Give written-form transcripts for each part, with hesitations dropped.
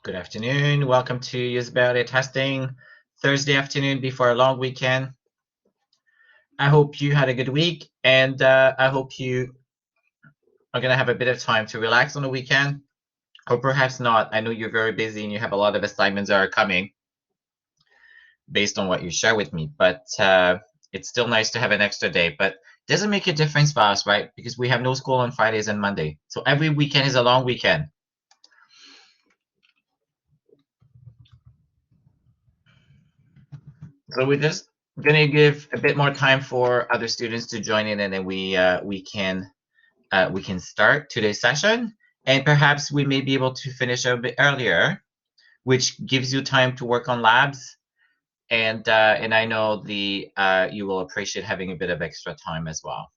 Good afternoon. Welcome to Usability testing Thursday afternoon before a long weekend. I hope you had a good week, and I hope you are going to have a bit of time to relax on the weekend, or perhaps not. I know you're very busy and you have a lot of assignments that are coming based on what you share with me, but it's still nice to have an extra day. But it doesn't make a difference for us, right? Because we have no school on Fridays and Monday. So every weekend is a long weekend. So we're just gonna give a bit more time for other students to join in, and then we can start today's session. And perhaps we may be able to finish a bit earlier, which gives you time to work on labs. And I know you will appreciate having a bit of extra time as well.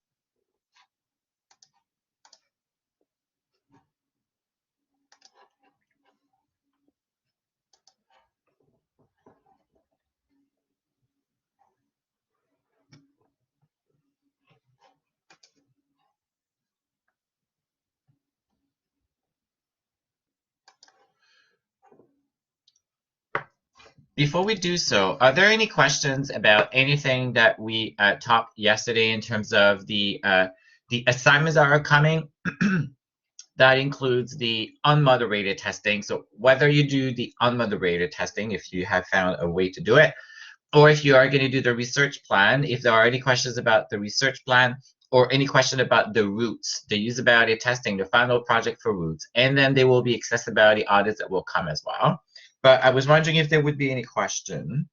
Before we do so, are there any questions about anything that we talked yesterday in terms of the assignments that are coming? That includes the unmoderated testing. So whether you do the unmoderated testing, if you have found a way to do it, or if you are going to do the research plan, if there are any questions about the research plan, or any question about the routes, the usability testing, the final project for routes, and then there will be accessibility audits that will come as well. But I was wondering if there would be any question.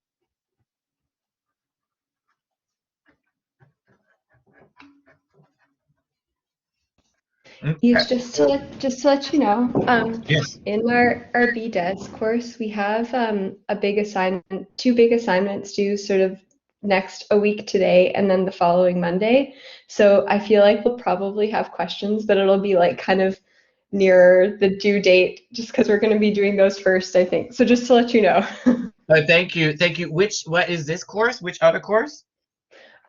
Yves, just to let you know, Yes. in our BDES course, we have two big assignments due sort of a week today and then the following Monday. So I feel like we'll probably have questions, but it'll be like kind of near the due date, just because we're going to be doing those first, I think. So just to let you know. Thank you. What is this course? Which other course?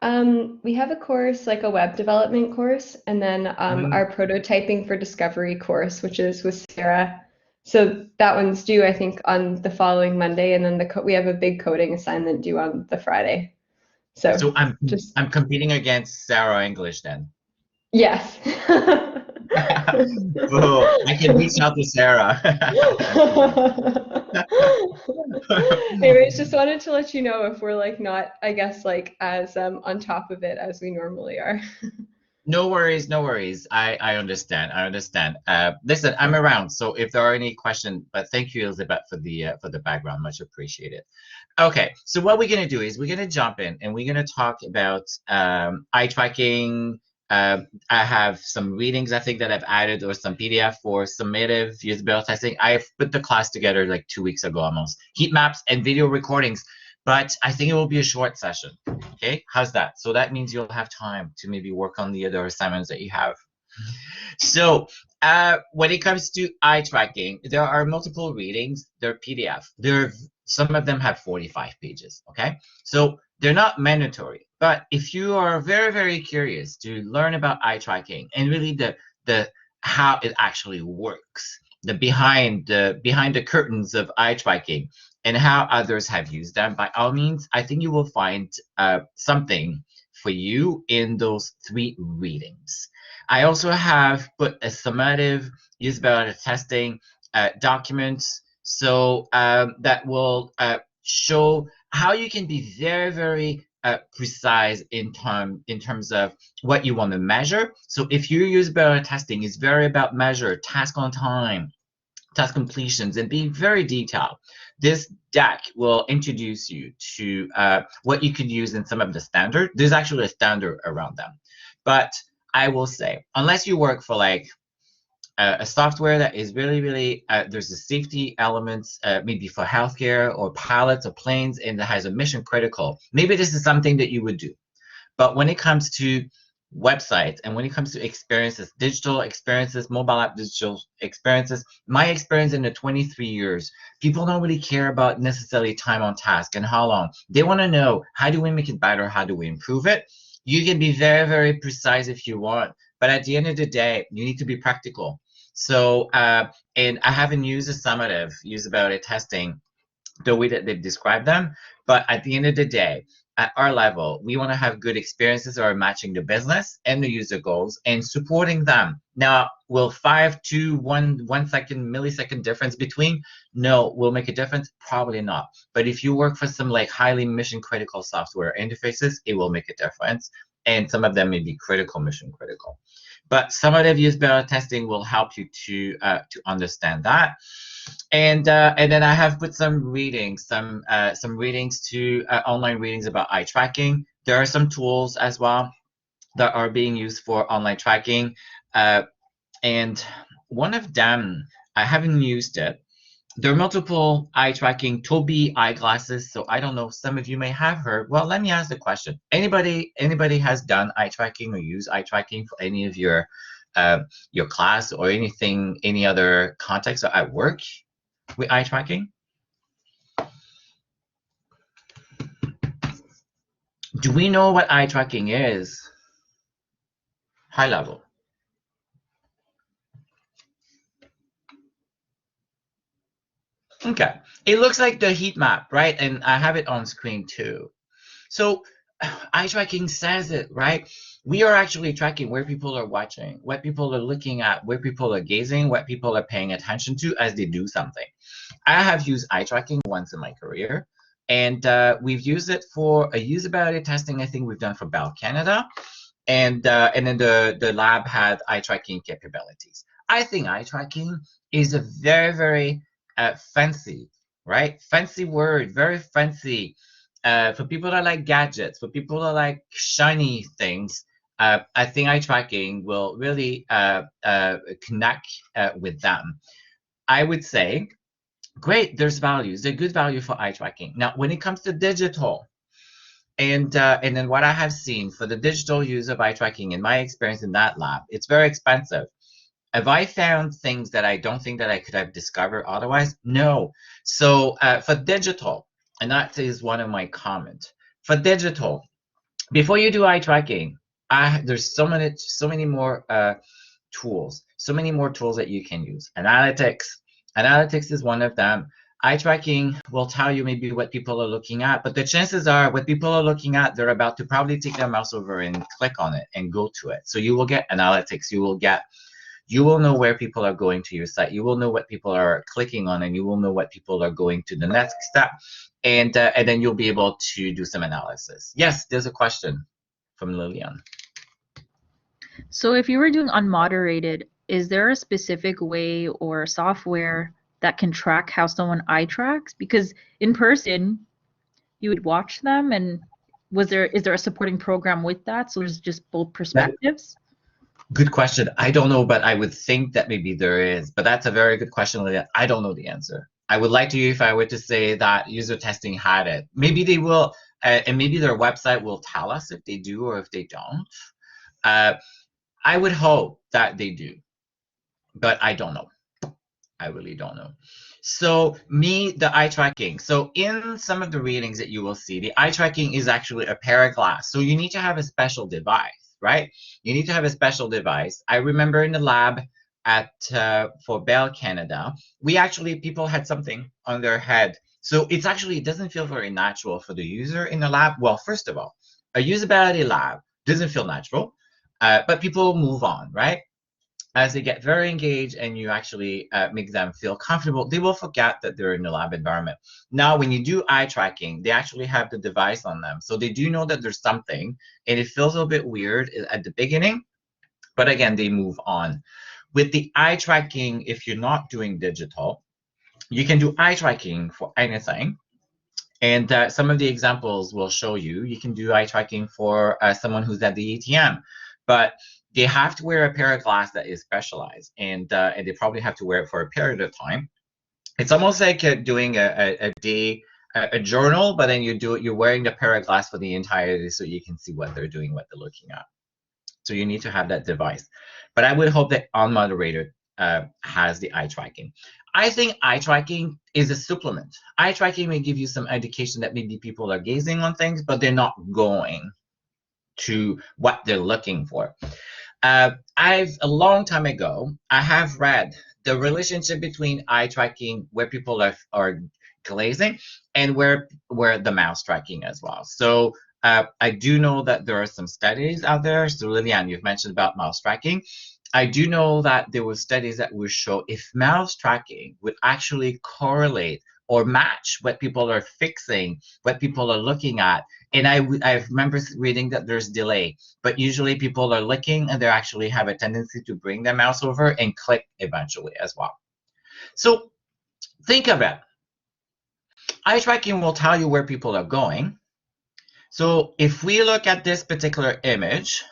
We have a course, like a web development course, and then our prototyping for discovery course, which is with Sarah. So that one's due, I think, on the following Monday, and then we have a big coding assignment due on the Friday. So I'm competing against Sarah English then. Yes. Oh, I can reach out to Sarah. Anyways, just wanted to let you know if we're like not, I guess, like as on top of it as we normally are. No worries, no worries. I understand. I understand. Listen, I'm around, so if there are any questions, but thank you, Elizabeth, for the background. Much appreciated. Okay, so what we're gonna do is we're gonna jump in and we're gonna talk about eye tracking. I have some readings I think that I've added, or some PDF for summative usability testing. I've put the class together like 2 weeks ago almost. Heat maps and video recordings, but I think it will be a short session. Okay, how's that? So that means you'll have time to maybe work on the other assignments that you have. So when it comes to eye tracking, there are multiple readings. They're PDF. Some of them have 45 pages. Okay, so they're not mandatory. But if you are very, very curious to learn about eye tracking and really the how it actually works, the behind the curtains of eye tracking and how others have used them, by all means, I think you will find something for you in those 3 readings. I also have put a summative usability testing document, so that will show how you can be very, very precise in terms of what you want to measure. So if your usability testing is very about measure task on time, task completions, and being very detailed, this deck will introduce you to what you can use in some of the standard. There's actually a standard around them, but I will say, unless you work for like a software that is really, really, there's a safety elements, maybe for healthcare or pilots or planes, and that has a mission critical, maybe this is something that you would do. But when it comes to websites and when it comes to experiences, digital experiences, mobile app digital experiences, my experience in the 23 years, people don't really care about necessarily time on task and how long. They want to know, how do we make it better? How do we improve it? You can be very, very precise if you want, but at the end of the day, you need to be practical. So, and I haven't used a summative usability testing the way that they've described them. But at the end of the day, at our level, we want to have good experiences that are matching the business and the user goals and supporting them. Now, will 5 to 1 second millisecond difference between? No, will make a difference? Probably not. But if you work for some like highly mission critical software interfaces, it will make a difference. And some of them may be critical, mission critical. But some of the usability testing will help you to understand that. And then I have put some readings, some readings to online readings about eye tracking. There are some tools as well that are being used for online tracking, and one of them I haven't used it. There are multiple eye tracking Tobii eyeglasses, so I don't know. Some of you may have heard. Well, let me ask the question: anybody has done eye tracking or use eye tracking for any of your class or anything, any other context or at work with eye tracking? Do we know what eye tracking is? High level. Okay, it looks like the heat map, right? And I have it on screen too. So eye tracking says it, right? We are actually tracking where people are watching, what people are looking at, where people are gazing, what people are paying attention to as they do something. I have used eye tracking once in my career, and we've used it for a usability testing I think we've done for Bell Canada, and then the lab had eye tracking capabilities. I think eye tracking is a very, very fancy, right? Fancy word, very fancy. For people that like gadgets, for people that like shiny things, I think eye tracking will really connect with them. I would say, great, there's values. There's good value for eye tracking. Now, when it comes to digital, and then what I have seen for the digital use of eye tracking in my experience in that lab, it's very expensive. Have I found things that I don't think that I could have discovered otherwise? No. So for digital, and that is one of my comments. For digital, before you do eye tracking, there's so many more tools, so many more tools that you can use. Analytics is one of them. Eye tracking will tell you maybe what people are looking at, but the chances are what people are looking at, they're about to probably take their mouse over and click on it and go to it. So you will get analytics. You will know where people are going to your site. You will know what people are clicking on, and you will know what people are going to the next step. And then you'll be able to do some analysis. Yes, there's a question from Lillian. So if you were doing unmoderated, is there a specific way or software that can track how someone eye tracks? Because in person, you would watch them, and is there a supporting program with that? So there's just both perspectives? Good question. I don't know, but I would think that maybe there is. But that's a very good question, Lillian. I don't know the answer. I would like to, if I were to say that user testing had it. Maybe they will, and maybe their website will tell us if they do or if they don't. I would hope that they do, but I don't know. I really don't know. So the eye tracking. So in some of the readings that you will see, the eye tracking is actually a pair of glass. So you need to have a special device, right? You need to have a special device. I remember in the lab for Bell Canada, people had something on their head. So it doesn't feel very natural for the user in the lab. Well, first of all, a usability lab doesn't feel natural, but people move on, right? As they get very engaged and you actually make them feel comfortable, they will forget that they're in the lab environment. Now, when you do eye tracking, they actually have the device on them. So they do know that there's something, and it feels a little bit weird at the beginning, but again, they move on. With the eye tracking, if you're not doing digital, you can do eye tracking for anything. And some of the examples will show you. You can do eye tracking for someone who's at the ATM, but they have to wear a pair of glasses that is specialized, and they probably have to wear it for a period of time. It's almost like doing a journal, but then you're wearing the pair of glasses for the entire day so you can see what they're doing, what they're looking at. So you need to have that device. But I would hope that unmoderated has the eye tracking. I think eye tracking is a supplement. Eye tracking may give you some indication that maybe people are gazing on things, but they're not going to what they're looking for. A long time ago, I have read the relationship between eye tracking, where people are glazing, and where the mouse tracking as well. So I do know that there are some studies out there. So Liliane, you've mentioned about mouse tracking. I do know that there were studies that would show if mouse tracking would actually correlate or match what people are fixing, what people are looking at. And I remember reading that there's delay, but usually people are looking and they actually have a tendency to bring their mouse over and click eventually as well. So think of it. Eye tracking will tell you where people are going. So if we look at this particular image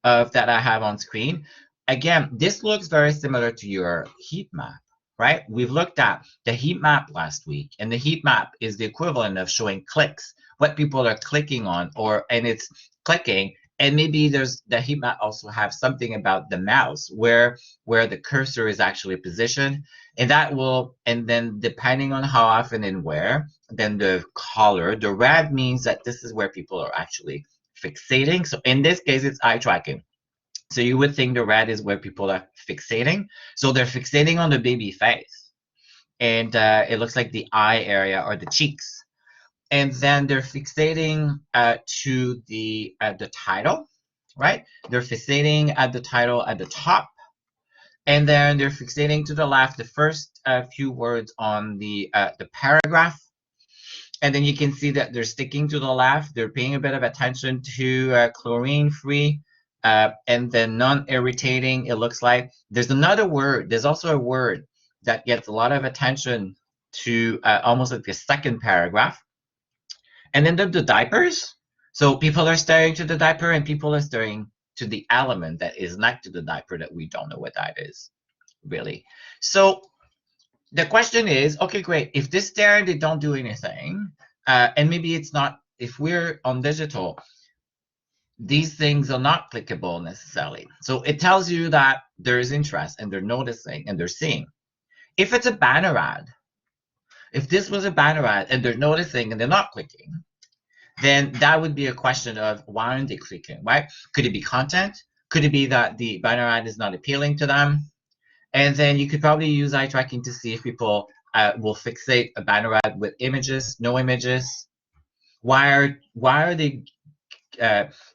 that I have on screen, again, this looks very similar to your heat map, right? We've looked at the heat map last week, and the heat map is the equivalent of showing clicks, what people are clicking on, and it's clicking. And maybe there's the heat map also have something about the mouse where the cursor is actually positioned, and that will, and then depending on how often and where, then the color, the red means that this is where people are actually fixating. So in this case, it's eye tracking. So you would think the red is where people are fixating. So they're fixating on the baby face, and it looks like the eye area or the cheeks. And then they're fixating to the title, right? They're fixating at the title at the top, and then they're fixating to the left, the first few words on the paragraph. And then you can see that they're sticking to the left. They're paying a bit of attention to chlorine-free and then non-irritating, it looks like. There's another word. There's also a word that gets a lot of attention to almost like the second paragraph. And then the diapers. So people are staring to the diaper, and people are staring to the element that is next to the diaper that we don't know what that is, really. So the question is, okay, great. If this stare, they don't do anything, and maybe it's not, if we're on digital, these things are not clickable necessarily. So it tells you that there is interest and they're noticing and they're seeing. If it's a banner ad, if this was a banner ad and they're noticing and they're not clicking, then that would be a question of why aren't they clicking, right? Could it be content? Could it be that the banner ad is not appealing to them? And then you could probably use eye tracking to see if people will fixate a banner ad with images, no images. Why are they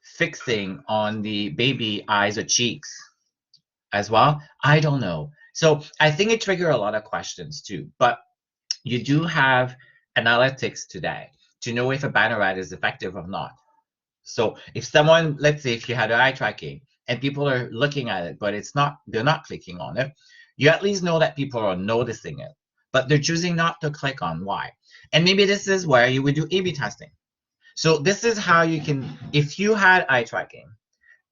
fixing on the baby eyes or cheeks as well? I don't know. So I think it triggers a lot of questions too. But you do have analytics today to know if a banner ad is effective or not. So if someone, let's say if you had eye tracking and people are looking at it, but they're not clicking on it, you at least know that people are noticing it, but they're choosing not to click on why. And maybe this is where you would do A/B testing. So this is how you can, if you had eye tracking,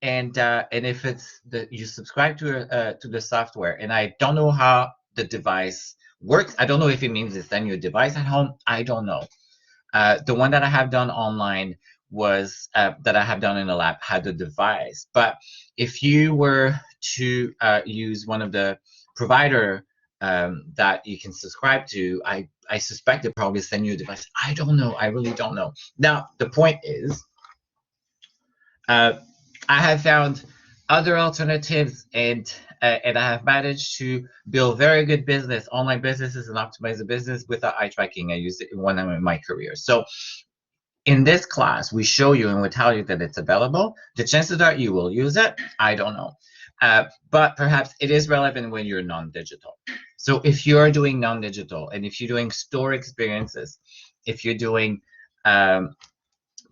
and if it's you subscribe to the software, and I don't know how the device works. I don't know if it means it's on your device at home. I don't know. The one that I have done online was that I have done in the lab had the device. But if you were to use one of the provider that you can subscribe to, I suspect they probably send you a device. I don't know. I really don't know. Now, the point is, I have found other alternatives, and I have managed to build very good business, online businesses, and optimize the business without eye tracking. I used it in one of my career. So in this class, we show you and we tell you that it's available. The chances are you will use it, I don't know. But perhaps it is relevant when you're non-digital. So if you're doing non-digital, and if you're doing store experiences, if you're doing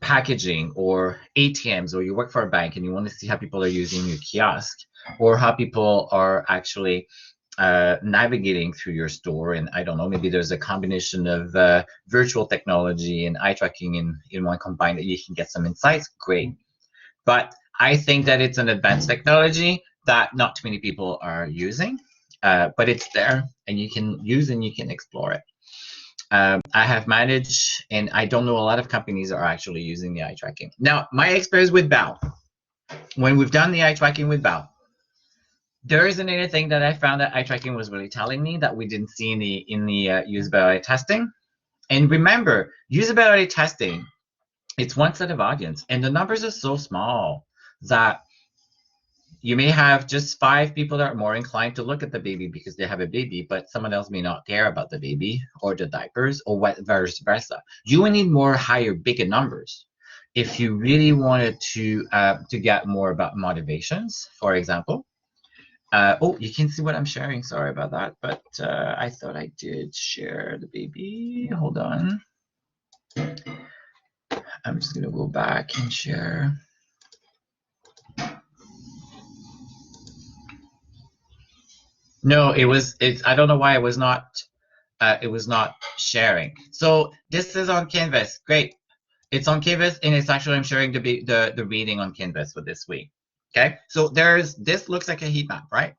packaging or ATMs, or you work for a bank and you want to see how people are using your kiosk, or how people are actually navigating through your store, and I don't know, maybe there's a combination of virtual technology and eye tracking in one combined that you can get some insights, great. But I think that it's an advanced technology that not too many people are using, but it's there and you can use and you can explore it. I have managed, and I don't know, a lot of companies are actually using the eye tracking. Now, my experience with Bell, when we've done the eye tracking with Bell, there isn't anything that I found that eye tracking was really telling me that we didn't see in the usability testing. And remember, usability testing, it's one set of audience, and the numbers are so small that you may have just 5 people that are more inclined to look at the baby because they have a baby, but someone else may not care about the baby or the diapers or what, vice versa. You will need more higher, bigger numbers if you really wanted to get more about motivations, for example. Oh, you can see what I'm sharing. Sorry about that, but I thought I did share the baby. Hold on. I'm just gonna go back and share. No, I don't know why it was not sharing. So this is on Canvas. Great. It's on Canvas, and it's actually I'm sharing the reading on Canvas for this week. Okay. So this looks like a heat map, right?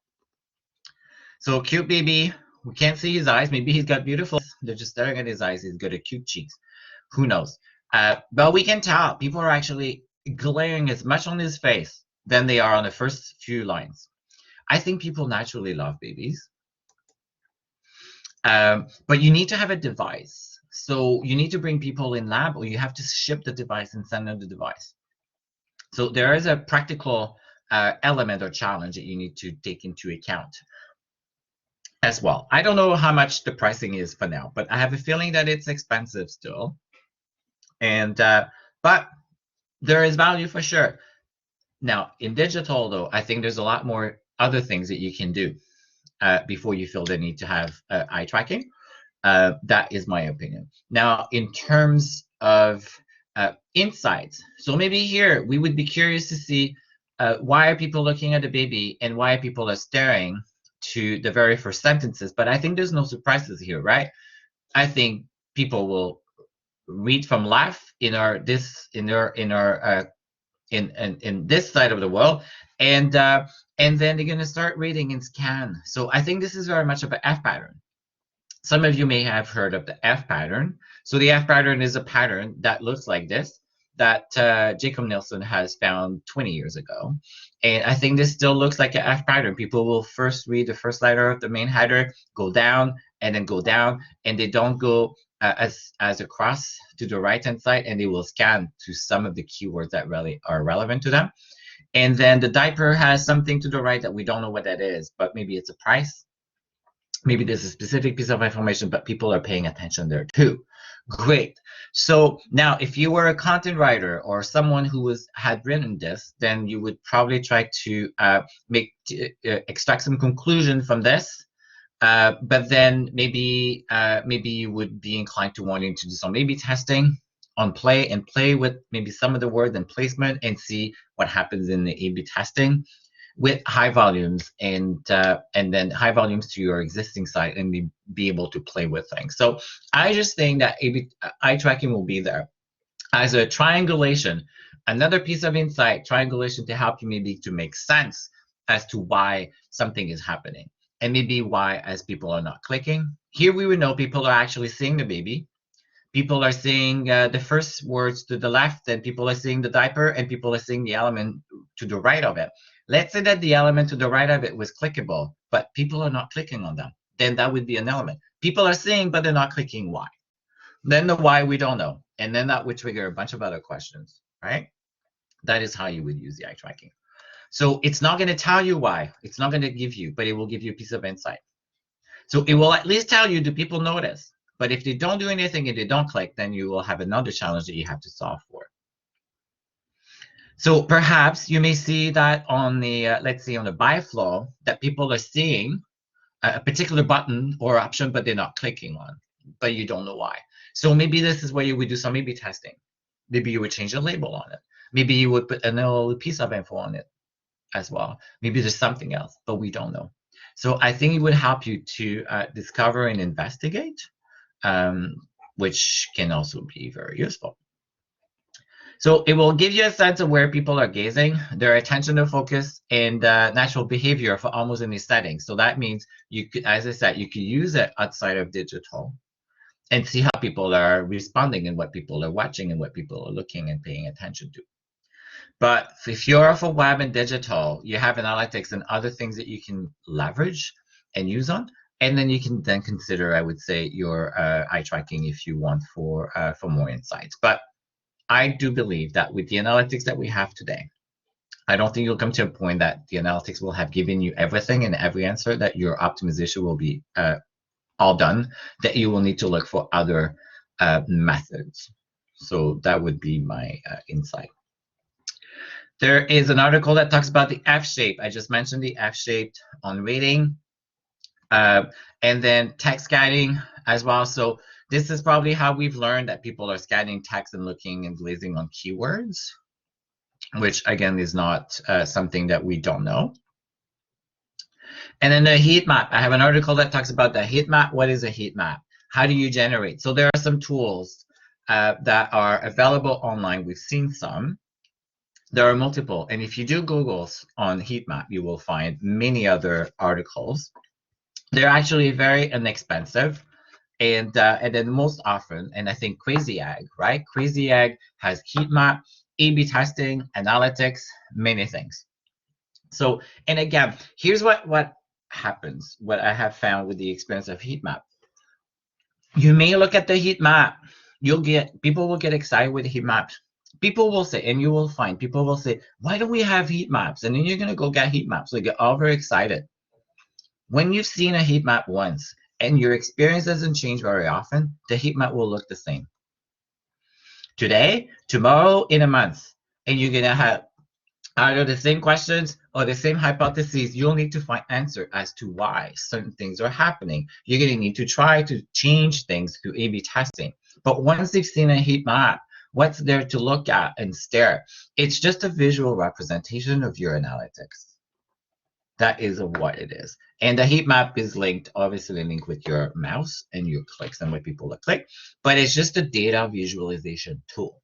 So cute baby. We can't see his eyes. Maybe he's got beautiful. They're just staring at his eyes. He's got a cute cheeks. Who knows? But we can tell people are actually glaring as much on his face than they are on the first few lines. I think people naturally love babies. But you need to have a device. So you need to bring people in lab, or you have to ship the device and send them the device. So there is a practical element or challenge that you need to take into account as well. I don't know how much the pricing is for now, but I have a feeling that it's expensive still. And but there is value for sure. Now in digital, though, I think there's a lot more other things that you can do before you feel the need to have eye tracking. That is my opinion. Now, in terms of insights, so maybe here we would be curious to see why are people looking at the baby and why people are staring to the very first sentences. But I think there's no surprises here, right? I think people will read from left in this side of the world, and then they're going to start reading and scan. So I think this is very much of an F pattern. Some of you may have heard of the F pattern. So the F pattern is a pattern that looks like this, that Jacob Nielsen has found 20 years ago. And I think this still looks like an F pattern. People will first read the first letter of the main header, go down, and then go down, and they don't go as across to the right-hand side, and they will scan to some of the keywords that really are relevant to them. And then the diaper has something to the right that we don't know what that is, but maybe it's a price. Maybe there's a specific piece of information, but people are paying attention there too. Great. So now if you were a content writer or someone who had written this, then you would probably try to extract some conclusion from this. But then maybe you would be inclined to wanting to do some A/B testing on play with maybe some of the words and placement and see what happens in the A/B testing with high volumes, and then high volumes to your existing site, and be able to play with things. So I just think that eye tracking will be there as a triangulation, another piece of insight, triangulation to help you maybe to make sense as to why something is happening, and maybe why as people are not clicking. Here we would know people are actually seeing the baby. People are seeing the first words to the left, and people are seeing the diaper, and people are seeing the element to the right of it. Let's say that the element to the right of it was clickable, but people are not clicking on them. Then that would be an element. People are seeing, but they're not clicking. Why? Then the why we don't know. And then that would trigger a bunch of other questions, right? That is how you would use the eye tracking. So it's not going to tell you why. It's not going to give you, but it will give you a piece of insight. So it will at least tell you, do people notice? But if they don't do anything and they don't click, then you will have another challenge that you have to solve for. So perhaps you may see that on the, let's say on the buy flow, that people are seeing a particular button or option, but they're not clicking on, but you don't know why. So maybe this is where you would do some A/B testing. Maybe you would change the label on it. Maybe you would put another piece of info on it as well. Maybe there's something else, but we don't know. So I think it would help you to discover and investigate, which can also be very useful. So it will give you a sense of where people are gazing, their attention to focus, and natural behavior for almost any setting. So that means you could, as I said, you could use it outside of digital and see how people are responding and what people are watching and what people are looking and paying attention to. But if you're for web and digital, you have analytics and other things that you can leverage and use on. And then you can then consider, I would say, your eye tracking if you want for more insights. But I do believe that with the analytics that we have today, I don't think you'll come to a point that the analytics will have given you everything and every answer, that your optimization will be all done, that you will need to look for other methods. So that would be my insight. There is an article that talks about the F shape. I just mentioned the F shape on rating, and then text scanning as well. So this is probably how we've learned that people are scanning text and looking and glazing on keywords, which again is not something that we don't know. And then the heat map. I have an article that talks about the heat map. What is a heat map? How do you generate? So there are some tools that are available online. We've seen some. There are multiple. And if you do Googles on heat map, you will find many other articles. They're actually very inexpensive. And then most often, and I think Crazy Egg, right? Crazy Egg has heat map, A/B testing, analytics, many things. So, and again, here's what happens, what I have found with the experience of heat map. You may look at the heat map, people will get excited with heat maps. People will say, and you will find people will say, why don't we have heat maps? And then you're going to go get heat maps. So you get all very excited. When you've seen a heat map once and your experience doesn't change very often, the heat map will look the same. Today, tomorrow, in a month, and you're going to have either the same questions or the same hypotheses. You'll need to find answer as to why certain things are happening. You're going to need to try to change things through A/B testing. But once they've seen a heat map, what's there to look at and stare? It's just a visual representation of your analytics. That is what it is. And the heat map is linked, obviously linked with your mouse and your clicks and what people click, but it's just a data visualization tool.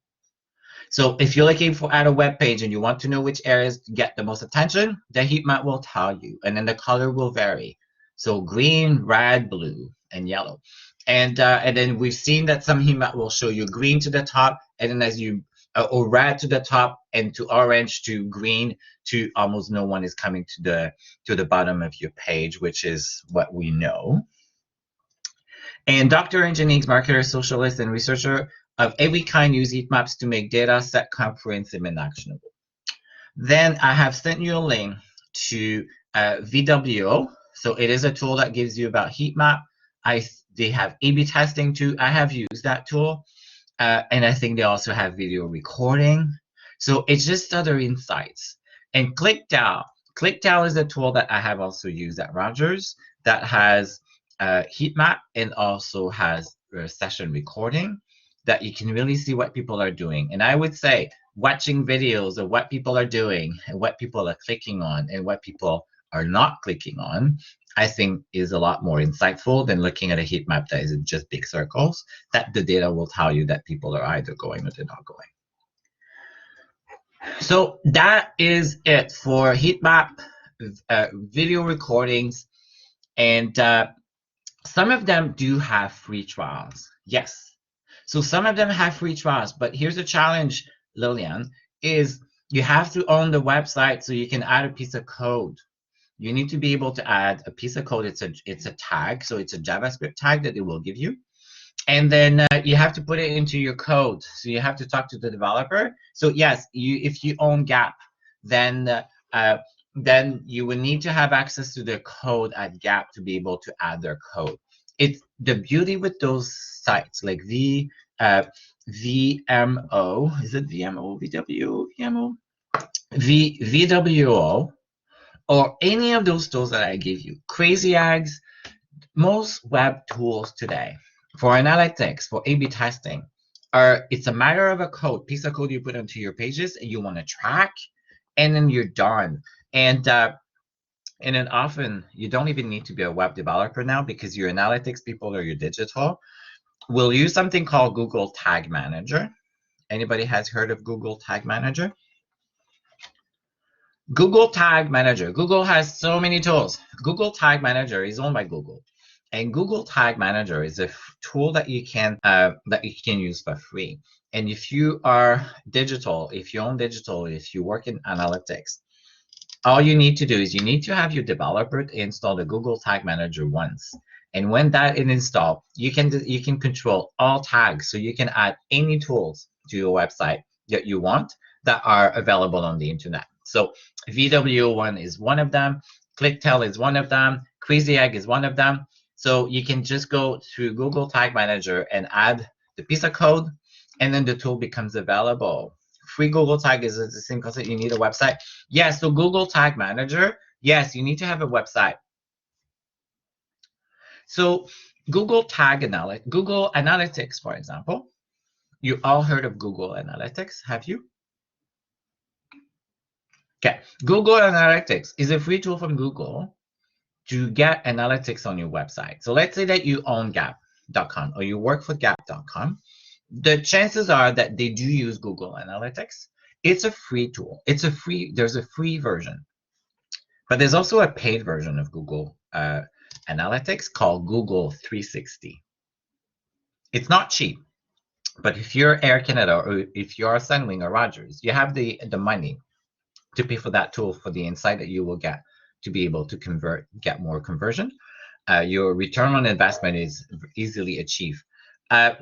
So if you're looking at a web page and you want to know which areas get the most attention, the heat map will tell you, and then the color will vary. So green, red, blue, and yellow. And then we've seen that some heat map will show you green to the top, and then as you or red to the top, and to orange, to green, to almost no one is coming to the bottom of your page, which is what we know. And Dr. Enginiques, marketer, socialist, and researcher of every kind, use heat maps to make data set comprehensive and actionable. Then I have sent you a link to VWO. So it is a tool that gives you about heat map. They have A/B testing too. I have used that tool. And I think they also have video recording. So it's just other insights. And ClickDAO. ClickDAO is a tool that I have also used at Rogers that has heat map and also has session recording, that you can really see what people are doing. And I would say watching videos of what people are doing and what people are clicking on and what people are not clicking on, I think is a lot more insightful than looking at a heat map that is just big circles, that the data will tell you that people are either going or they're not going. So that is it for heat map, video recordings, and some of them do have free trials. Yes. So some of them have free trials, but here's the challenge, Lillian, is you have to own the website so you can add a piece of code. You need to be able to add a piece of code. It's a tag, so it's a JavaScript tag that it will give you. And then you have to put it into your code. So you have to talk to the developer. So yes, if you own Gap, then you will need to have access to the code at Gap to be able to add their code. It's the beauty with those sites like VMO, is it VMO, VW, VMO? VWO, or any of those tools that I give you. Crazy Eggs, most web tools today for analytics, for A/B testing, it's a matter of a code, piece of code you put into your pages and you want to track, and then you're done. And then often you don't even need to be a web developer now, because your analytics people or your digital will use something called Google Tag Manager. Anybody has heard of Google Tag Manager? Google Tag Manager. Google has so many tools. Google Tag Manager is owned by Google, and Google Tag Manager is a tool that you can use for free. And if you are digital, if you own digital, if you work in analytics, all you need to do is you need to have your developer install the Google Tag Manager once. And when that is installed, you can control all tags. So you can add any tools to your website that you want that are available on the internet. So VW1 is one of them. ClickTel is one of them. Crazy Egg is one of them. So you can just go through Google Tag Manager and add the piece of code, and then the tool becomes available. Free Google Tag is the same concept. You need a website. Yes, so Google Tag Manager, yes, you need to have a website. So Google Analytics, for example. You all heard of Google Analytics, have you? Okay, Google Analytics is a free tool from Google to get analytics on your website. So let's say that you own Gap.com or you work for Gap.com. The chances are that they do use Google Analytics. It's a free tool. There's a free version, but there's also a paid version of Google Analytics called Google 360. It's not cheap, but if you're Air Canada or if you're Sunwing or Rogers, you have the money to pay for that tool for the insight that you will get to be able to get more conversion. Your return on investment is easily achieved.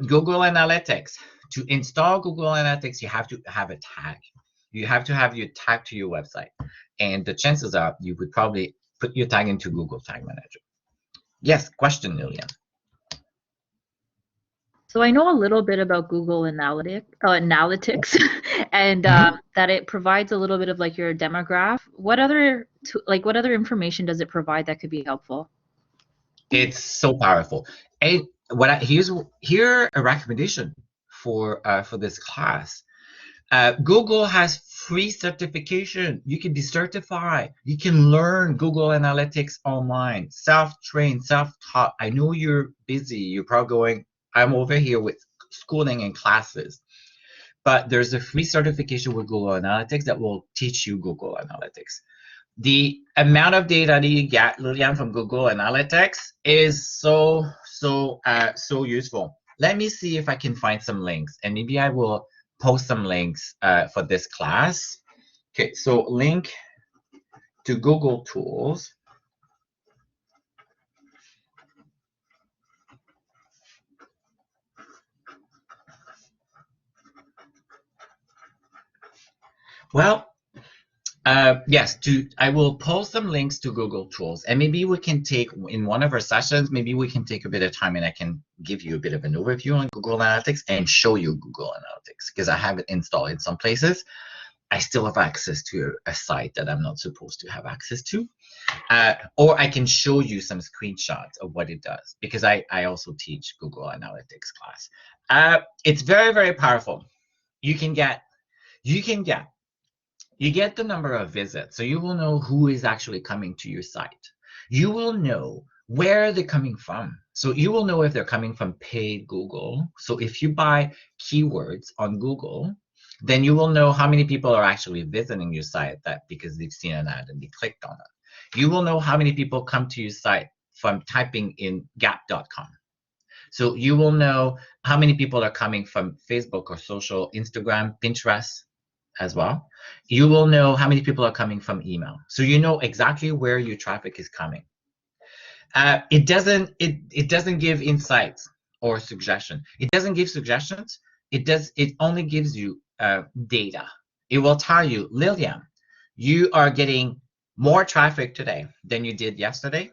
Google Analytics. To install Google Analytics, you have to have a tag. You have to have your tag to your website. And the chances are you would probably put your tag into Google Tag Manager. Yes, question, Lillian. So I know a little bit about Google Analytics, and that it provides a little bit of like your demographic. What other information does it provide that could be helpful? It's so powerful. And here a recommendation for this class. Google has free certification. You can be certified. You can learn Google Analytics online, self-trained, self-taught. I know you're busy. You're probably going, I'm over here with schooling and classes. But there's a free certification with Google Analytics that will teach you Google Analytics. The amount of data that you get, Lillian, from Google Analytics is so useful. Let me see if I can find some links, and maybe I will post some links for this class. Okay, so link to Google Tools. Well, yes, I will post some links to Google Tools, and maybe we can take, in one of our sessions, maybe we can take a bit of time and I can give you a bit of an overview on Google Analytics and show you Google Analytics, because I have it installed in some places. I still have access to a site that I'm not supposed to have access to. Or I can show you some screenshots of what it does, because I also teach Google Analytics class. It's very, very powerful. You get the number of visits, so you will know who is actually coming to your site. You will know where they're coming from. So you will know if they're coming from paid Google. So if you buy keywords on Google, then you will know how many people are actually visiting your site because they've seen an ad and they clicked on it. You will know how many people come to your site from typing in gap.com. So you will know how many people are coming from Facebook or social, Instagram, Pinterest as well. You will know how many people are coming from email. So you know exactly where your traffic is coming. It doesn't give insights or suggestion. It doesn't give suggestions. It only gives you data. It will tell you, Lillian, you are getting more traffic today than you did yesterday.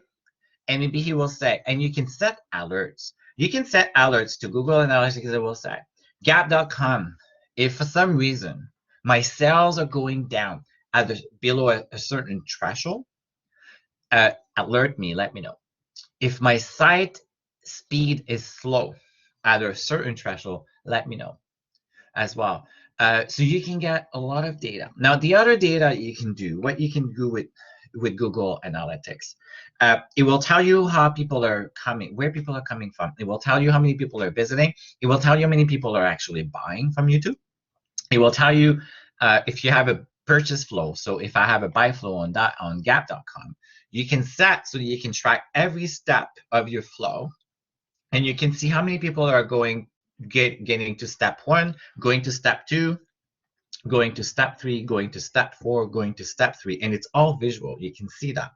And maybe he will say, and you can set alerts. You can set alerts to Google Analytics. It will say, Gap.com, if for some reason my sales are going down below a certain threshold, alert me, let me know. If my site speed is slow at a certain threshold, let me know as well. So you can get a lot of data. Now, the other data you can do, what you can do with Google Analytics, it will tell you how people are coming, where people are coming from. It will tell you how many people are visiting. It will tell you how many people are actually buying from YouTube. It will tell you if you have a purchase flow. So if I have a buy flow on Gap.com, you can set so you can track every step of your flow, and you can see how many people are getting to step 1, going to step 2, going to step 3, going to step 4, going to step 3, and it's all visual. You can see that.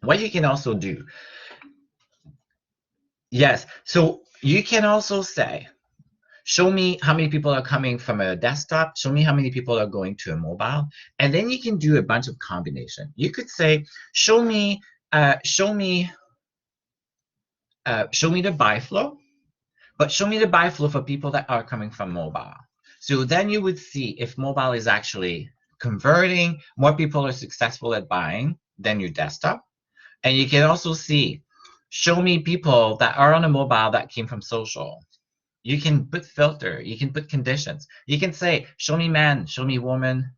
What you can also do, yes, so you can also say, Show me how many people are coming from a desktop. Show me how many people are going to a mobile. And then you can do a bunch of combination. You could say, show me the buy flow, but show me the buy flow for people that are coming from mobile. So then you would see if mobile is actually converting, more people are successful at buying than your desktop. And you can also see, show me people that are on a mobile that came from social. You can put filter, you can put conditions. You can say, show me man, show me woman.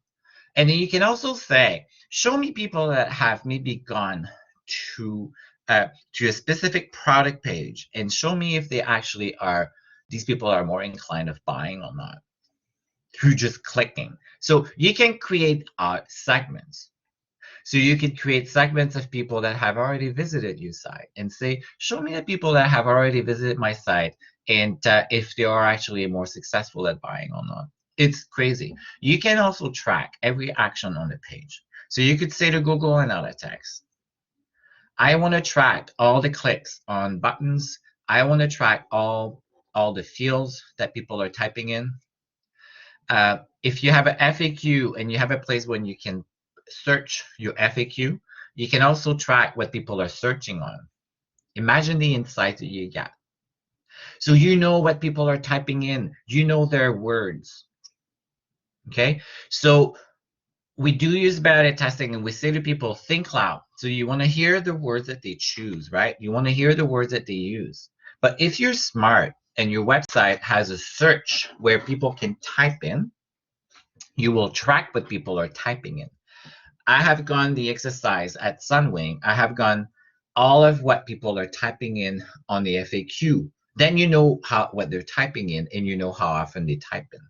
And then you can also say, show me people that have maybe gone to a specific product page and show me if they actually are, these people are more inclined of buying or not through just clicking. So you can create segments. So you could create segments of people that have already visited your site and say, show me the people that have already visited my site and if they are actually more successful at buying or not. It's crazy. You can also track every action on the page. So you could say to Google Analytics, I want to track all the clicks on buttons. I want to track all the fields that people are typing in. If you have an FAQ and you have a place when you can search your FAQ, you can also track what people are searching on. Imagine the insight that you get. So you know what people are typing in, you know their words. Okay, so we do use beta testing and we say to people, think loud. So you want to hear the words that they choose, right? You want to hear the words that they use. But if you're smart and your website has a search where people can type in, you will track what people are typing in. I have gone the exercise at Sunwing. I have gone all of what people are typing in on the FAQ. Then you know what they're typing in and you know how often they type in.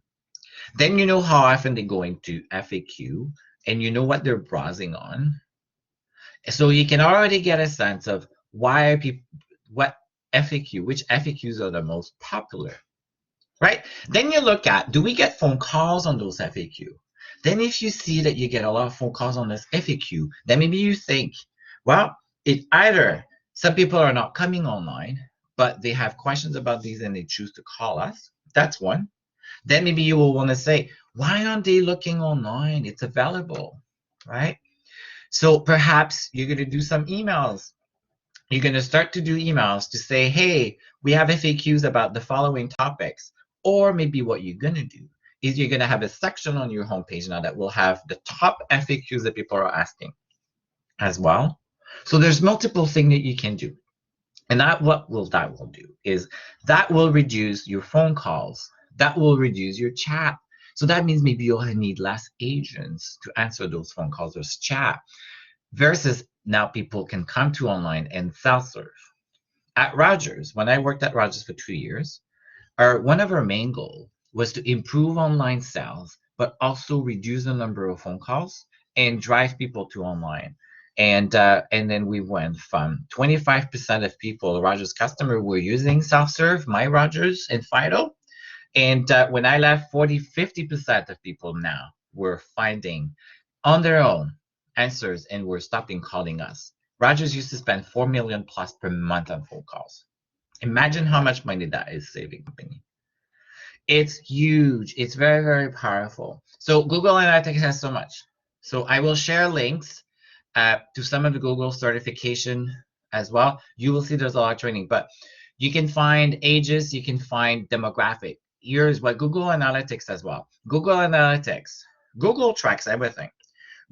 Then you know how often they go into FAQ and you know what they're browsing on. So you can already get a sense of why are people, what FAQ, which FAQs are the most popular, right? Then you look at, do we get phone calls on those FAQ? Then if you see that you get a lot of phone calls on this FAQ, then maybe you think, well, it either some people are not coming online, but they have questions about these and they choose to call us. That's one. Then maybe you will want to say, why aren't they looking online? It's available, right? So perhaps you're going to do some emails. You're going to start to do emails to say, hey, we have FAQs about the following topics. Or maybe what you're going to do is you're going to have a section on your homepage now that will have the top FAQs that people are asking as well. So there's multiple things that you can do. And that will do is that will reduce your phone calls. That will reduce your chat. So that means maybe you'll need less agents to answer those phone calls or chat versus now people can come to online and self-serve. At Rogers, when I worked at Rogers for 2 years, one of our main goals was to improve online sales, but also reduce the number of phone calls and drive people to online. And then we went from 25% of people, Rogers customer, were using self-serve, My Rogers and Fido. And when I left, 50% of people now were finding on their own answers and were stopping calling us. Rogers used to spend 4 million plus per month on phone calls. Imagine how much money that is saving company. It's huge. It's very, very powerful. So Google Analytics has so much. So I will share links to some of the Google certification as well. You will see there's a lot of training, but you can find ages, you can find demographic. Here's what Google Analytics as well. Google Analytics. Google tracks everything.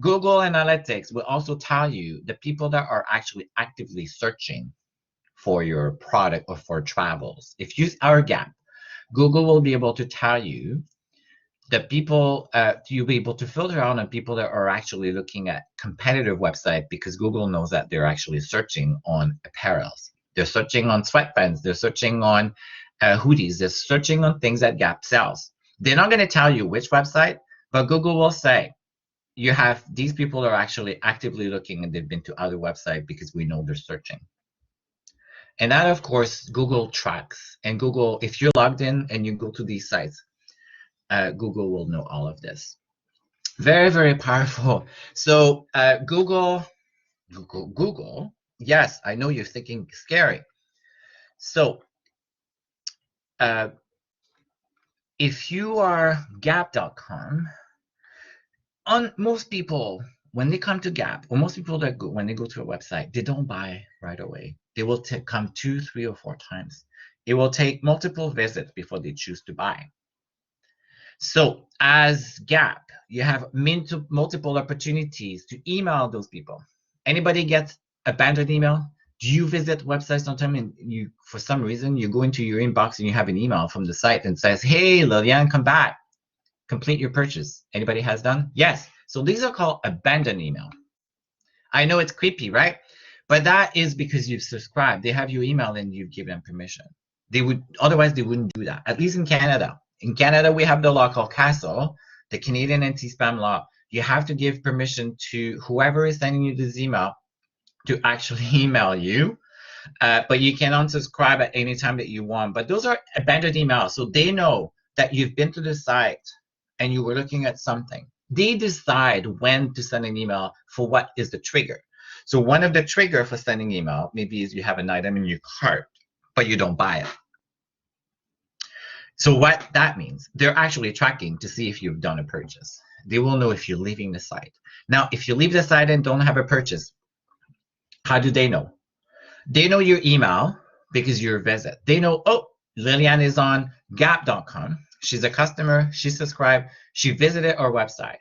Google Analytics will also tell you the people that are actually actively searching for your product or for travels. If you use our gap, Google will be able to tell you the people, you'll be able to filter out on people that are actually looking at competitive website because Google knows that they're actually searching on apparels. They're searching on sweatpants. They're searching on hoodies. They're searching on things that Gap sells. They're not going to tell you which website, but Google will say, you have these people are actually actively looking and they've been to other websites because we know they're searching. And that, of course, Google tracks. And Google, if you're logged in and you go to these sites, Google will know all of this. Very, very powerful. So Google, yes, I know you're thinking scary. So if you are Gap.com, on most people, when they come to Gap, or most people that go, when they go to a website, they don't buy right away. They will come 2, 3, or 4 times. It will take multiple visits before they choose to buy. So as Gap, you have multiple opportunities to email those people. Anybody gets abandoned email? Do you visit websites sometimes and you, for some reason, you go into your inbox and you have an email from the site and says, hey, Liliane, come back, complete your purchase. Anybody has done? Yes. So these are called abandoned email. I know it's creepy, right? But that is because you've subscribed. They have your email and you've given them permission. Otherwise they wouldn't do that, at least in Canada. In Canada, we have the law called CASL, the Canadian Anti-Spam Law. You have to give permission to whoever is sending you this email to actually email you, but you can unsubscribe at any time that you want. But those are abandoned emails, so they know that you've been to the site and you were looking at something. They decide when to send an email for what is the trigger. So one of the trigger for sending email maybe is you have an item in your cart, but you don't buy it. So what that means, they're actually tracking to see if you've done a purchase. They will know if you're leaving the site. Now, if you leave the site and don't have a purchase, how do they know? They know your email because you're a visit. They know, oh, Liliane is on Gap.com. She's a customer. She subscribed. She visited our website.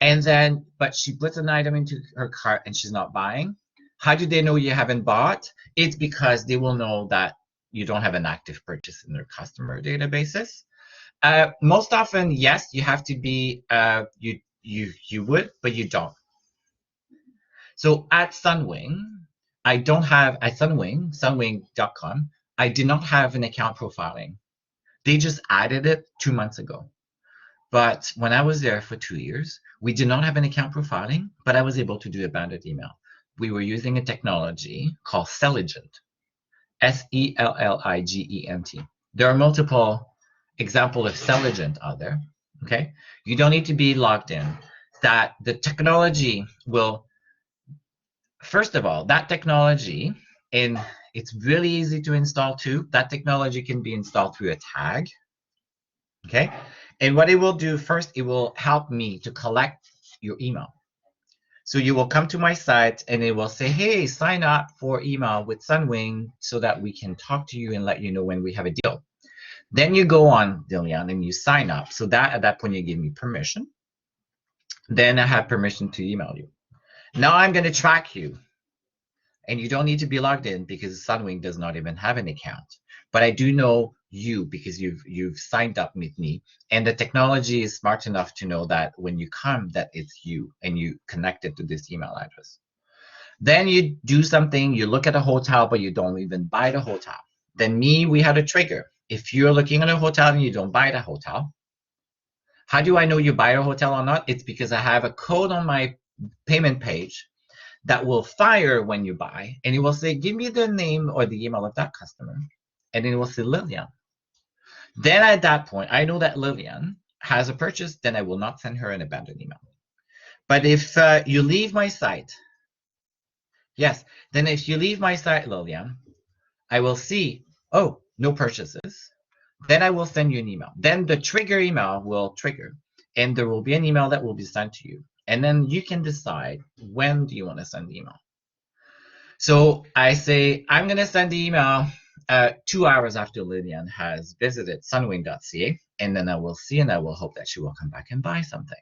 And then, but she puts an item into her cart and she's not buying. How do they know you haven't bought? It's because they will know that you don't have an active purchase in their customer databases. Most often, yes, you have to be, you would, but you don't. So at Sunwing, I don't have, at Sunwing.com, I did not have an account profiling. They just added it 2 months ago. But when I was there for 2 years, we did not have an account profiling, but I was able to do abandoned email. We were using a technology called Selligent, Selligent. There are multiple examples of Selligent out there, okay? You don't need to be logged in. That the technology will, first of all, that technology, and it's really easy to install too. That technology can be installed through a tag, okay? And what it will do first, it will help me to collect your email. So you will come to my site and it will say, hey, sign up for email with Sunwing so that we can talk to you and let you know when we have a deal. Then you go on, Liliane, and you sign up. So that at that point, you give me permission. Then I have permission to email you. Now I'm going to track you. And you don't need to be logged in because Sunwing does not even have an account. But I do know you because you've signed up with me. And the technology is smart enough to know that when you come, that it's you and you connected to this email address. Then you do something, you look at a hotel, but you don't even buy the hotel. Then we had a trigger. If you're looking at a hotel and you don't buy the hotel, how do I know you buy a hotel or not? It's because I have a code on my payment page that will fire when you buy, and it will say, give me the name or the email of that customer, and it will say Liliane. Then at that point, I know that Liliane has a purchase, then I will not send her an abandoned email. But if you leave my site, yes, then if you leave my site, Liliane, I will see, oh, no purchases. Then I will send you an email. Then the trigger email will trigger, and there will be an email that will be sent to you. And then you can decide when do you want to send the email. So I say, I'm going to send the email 2 hours after Liliane has visited sunwing.ca, and then I will see and I will hope that she will come back and buy something.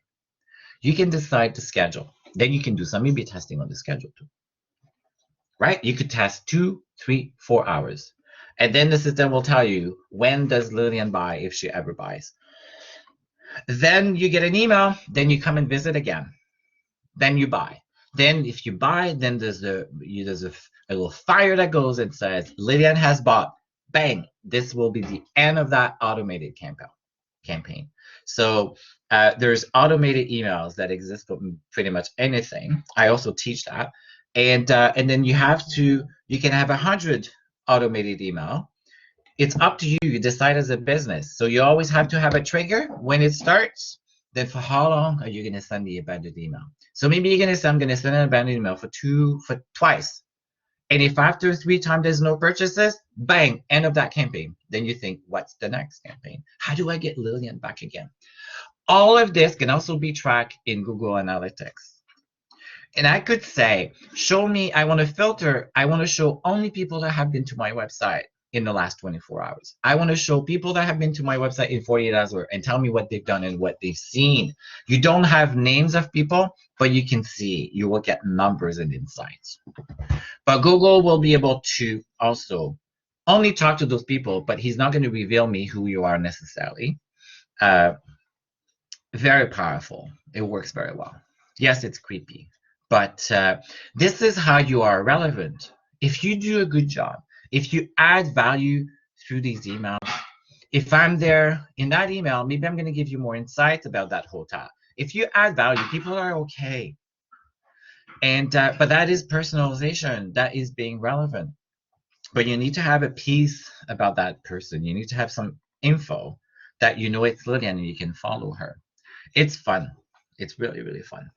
You can decide to schedule. Then you can do some A/B testing on the schedule too. Right? You could test 2, 3, 4 hours. And then the system will tell you when does Liliane buy if she ever buys. Then you get an email, then you come and visit again. Then you buy. Then if you buy, then there's a little fire that goes and says, Liliane has bought. Bang. This will be the end of that automated campaign. So there's automated emails that exist for pretty much anything. I also teach that. And then you can have 100 automated email. It's up to you. You decide as a business. So you always have to have a trigger when it starts. Then for how long are you going to send the abandoned email? So maybe you're going to say, I'm going to send an abandoned email for twice. And if after 3 times there's no purchases, bang, end of that campaign. Then you think, what's the next campaign? How do I get Lillian back again? All of this can also be tracked in Google Analytics. And I could say, show me, I want to filter, I want to show only people that have been to my website in the last 24 hours. I want to show people that have been to my website in 48 hours and tell me what they've done and what they've seen. You don't have names of people, but you can see, you will get numbers and insights. But Google will be able to also only talk to those people, but he's not going to reveal me who you are necessarily. Very powerful. It works very well. Yes, it's creepy, but this is how you are relevant. If you do a good job, if you add value through these emails, if I'm there in that email, maybe I'm going to give you more insight about that hotel. If you add value, people are okay. And but that is personalization. That is being relevant. But you need to have a piece about that person. You need to have some info that you know it's Lillian and you can follow her. It's fun. It's really, really fun.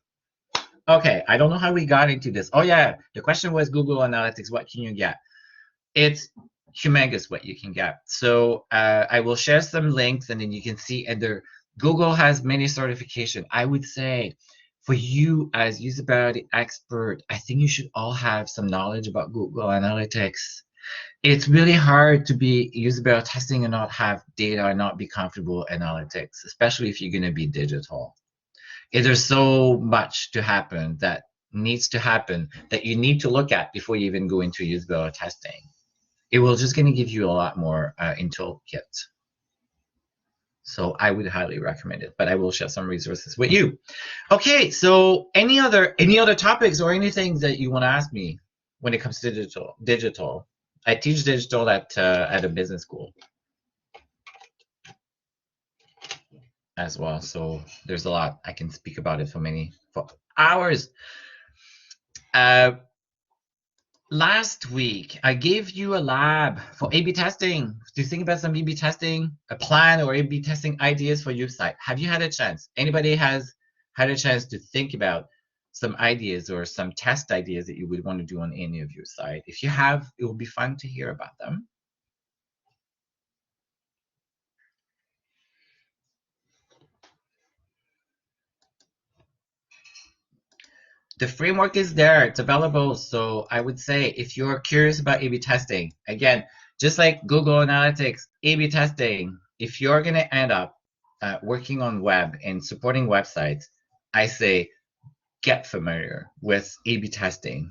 Okay, I don't know how we got into this. Oh yeah, the question was Google Analytics, what can you get? It's humongous what you can get. So I will share some links and then you can see, and Google has many certification. I would say for you as usability expert, I think you should all have some knowledge about Google Analytics. It's really hard to be usability testing and not have data and not be comfortable with analytics, especially if you're going to be digital. There's so much to happen that needs to happen that you need to look at before you even go into usability testing. It will just going to give you a lot more in toolkit. So I would highly recommend it, but I will share some resources with you. Okay, so any other topics or anything that you want to ask me when it comes to digital? I teach digital at a business school as well, so there's a lot I can speak about it for hours. Last week I gave you a lab for A/B testing. Do you think about some A/B testing, a plan or A/B testing ideas for your site? Have you had a chance? Anybody has had a chance to think about some ideas or some test ideas that you would want to do on any of your site? If you have, it will be fun to hear about them. The framework is there, it's available. So I would say if you're curious about A/B testing, again, just like Google Analytics, A/B testing, if you're going to end up working on web and supporting websites, I say get familiar with A/B testing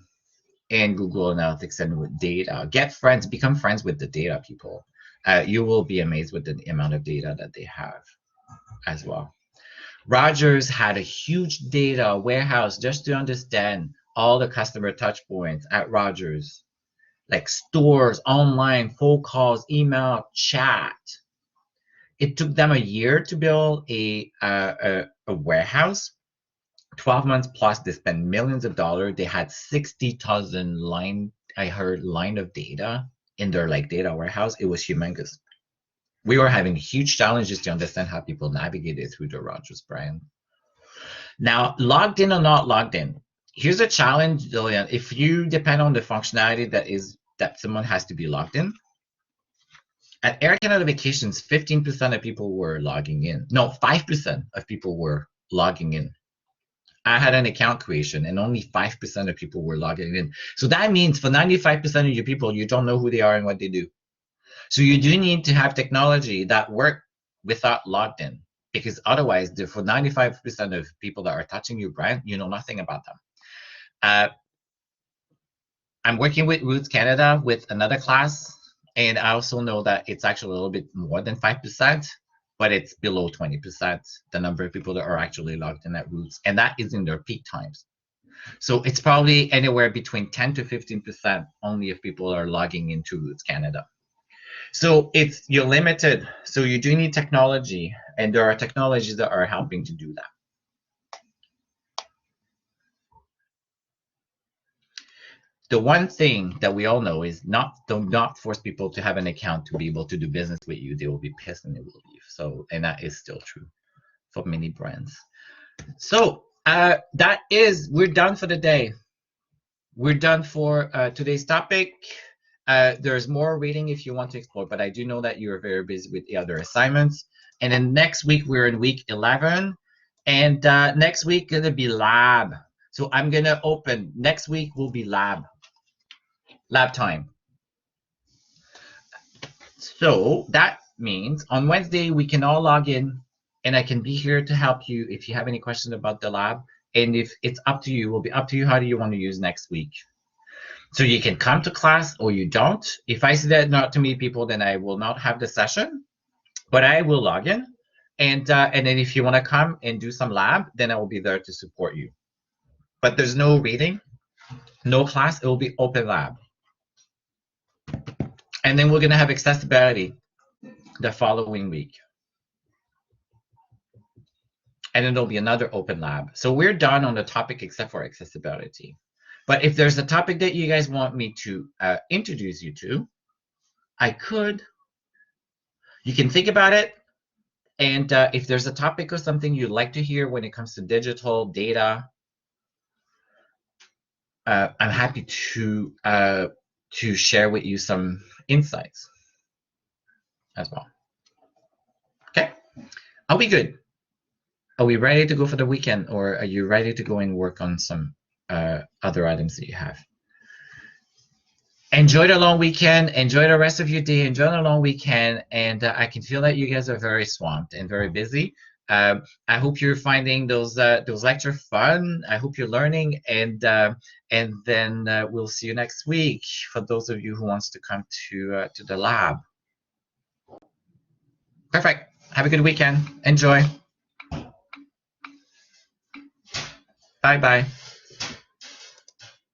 and Google Analytics and with data. Get friends, become friends with the data people. You will be amazed with the amount of data that they have as well. Rogers had a huge data warehouse just to understand all the customer touch points at Rogers, like stores, online, phone calls, email, chat. It took them a year to build a warehouse. 12 months plus, they spent millions of dollars. They had 60,000 line of data in their data warehouse. It was humongous. We were having huge challenges to understand how people navigated through the Rogers brand. Now, logged in or not logged in, here's a challenge, Lillian. If you depend on the functionality that someone has to be logged in, at Air Canada Vacations, 15% of people were logging in. No, 5% of people were logging in. I had an account creation and only 5% of people were logging in. So that means for 95% of your people, you don't know who they are and what they do. So you do need to have technology that work without logged in, because otherwise, for 95% of people that are touching your brand, you know nothing about them. I'm working with Roots Canada with another class, and I also know that it's actually a little bit more than 5%, but it's below 20%, the number of people that are actually logged in at Roots, and that is in their peak times. So it's probably anywhere between 10 to 15% only if people are logging into Roots Canada. So you're limited. So you do need technology, and there are technologies that are helping to do that. The one thing that we all know is do not force people to have an account to be able to do business with you. They will be pissed and they will leave. So, and that is still true for many brands. So we're done for the day. we're done for today's topic. There's more reading if you want to explore, but I do know that you're very busy with the other assignments. And then next week, we're in week 11. And next week, going to be lab. So I'm going to open. Next week will be lab time. So that means on Wednesday, we can all log in, and I can be here to help you if you have any questions about the lab. And if it's up to you, it will be up to you how do you want to use next week. So you can come to class or you don't. If I see that not too many people, then I will not have the session, but I will log in. And then if you want to come and do some lab, then I will be there to support you. But there's no reading, no class. It will be open lab. And then we're going to have accessibility the following week. And then there'll be another open lab. So we're done on the topic except for accessibility. But if there's a topic that you guys want me to introduce you to, I could. You can think about it. And if there's a topic or something you'd like to hear when it comes to digital data, I'm happy to share with you some insights as well. Okay, are we good? Are we ready to go for the weekend, or are you ready to go and work on some other items that you have? Enjoy the long weekend. Enjoy the rest of your day. Enjoy the long weekend. And I can feel that you guys are very swamped and very busy. I hope you're finding those lectures fun. I hope you're learning. And then we'll see you next week for those of you who wants to come to the lab. Perfect. Have a good weekend. Enjoy. Bye-bye.